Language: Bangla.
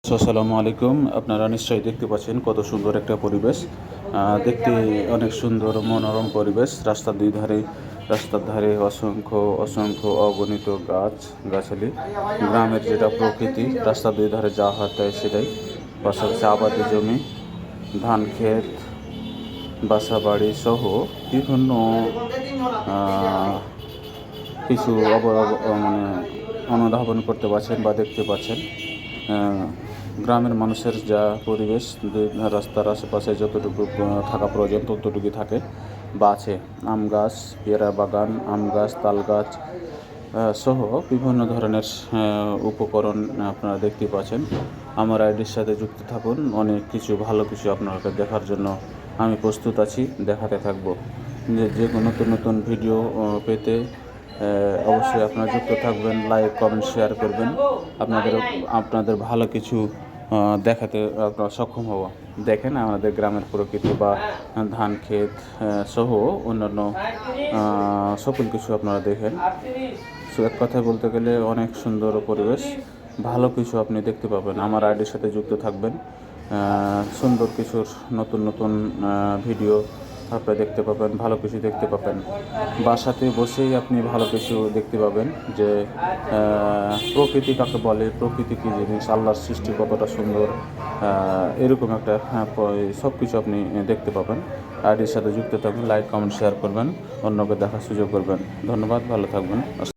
আসসালামু আলাইকুম। আপনারা নিশ্চয়ই দেখতে পাচ্ছেন কত সুন্দর একটা পরিবেশ। দেখতে অনেক সুন্দর মনোরম পরিবেশ। রাস্তার ধারে অসংখ্য অসংখ্য অগণিত গাছালি। গ্রামের যেটা প্রকৃতি, রাস্তার দুই ধারে যা হয় তাই সেটাই। পাশাপাশি আবাদি জমি, ধান ক্ষেত, বাসাবাড়ি সহ বিভিন্ন কিছু মানে অনুধাবন করতে পারছেন বা দেখতে পাচ্ছেন। গ্রামের মানুষের যা পরিবেশ, রাস্তার আশেপাশে যতটুকু থাকা প্রয়োজন ততটুকুই থাকে বা আছে। আম গাছ, পেয়ারা বাগান, আম গাছ, তাল গাছ সহ বিভিন্ন ধরনের উপকরণ আপনারা দেখতে পাচ্ছেন। আমার আইডির সাথে যুক্ত থাকুন। অনেক কিছু ভালো কিছু আপনাকে দেখার জন্য আমি প্রস্তুত আছি, দেখাতে থাকবো। যে নতুন নতুন ভিডিও পেতে অবশ্যই আপনারা যুক্ত থাকবেন, লাইক কমেন্ট শেয়ার করবেন। আপনাদের ভালো কিছু দেখাতে আপনারা সক্ষম হব। দেখেন আমাদের গ্রামের প্রকৃতি বা ধান ক্ষেত সহ অন্যান্য সকল কিছু আপনারা দেখেন। এক কথায় বলতে গেলে অনেক সুন্দর পরিবেশ, ভালো কিছু আপনি দেখতে পাবেন। আমার আইডির সাথে যুক্ত থাকবেন। সুন্দর কিছুর নতুন নতুন ভিডিও আপনি দেখতে পাবেন, ভালো কিছু দেখতে পাবেন। বাসাতে বসেই আপনি ভালো কিছু দেখতে পাবেন যে প্রকৃতি কাকে বলে, প্রকৃতি কী জিনিস, আল্লাহর সৃষ্টি কতটা সুন্দর, এরকম একটা সব কিছু আপনি দেখতে পাবেন। আইডির সাথে যুক্ত থাকবেন, লাইক কমেন্ট শেয়ার করবেন, অন্যকে দেখার সুযোগ করবেন। ধন্যবাদ, ভালো থাকবেন।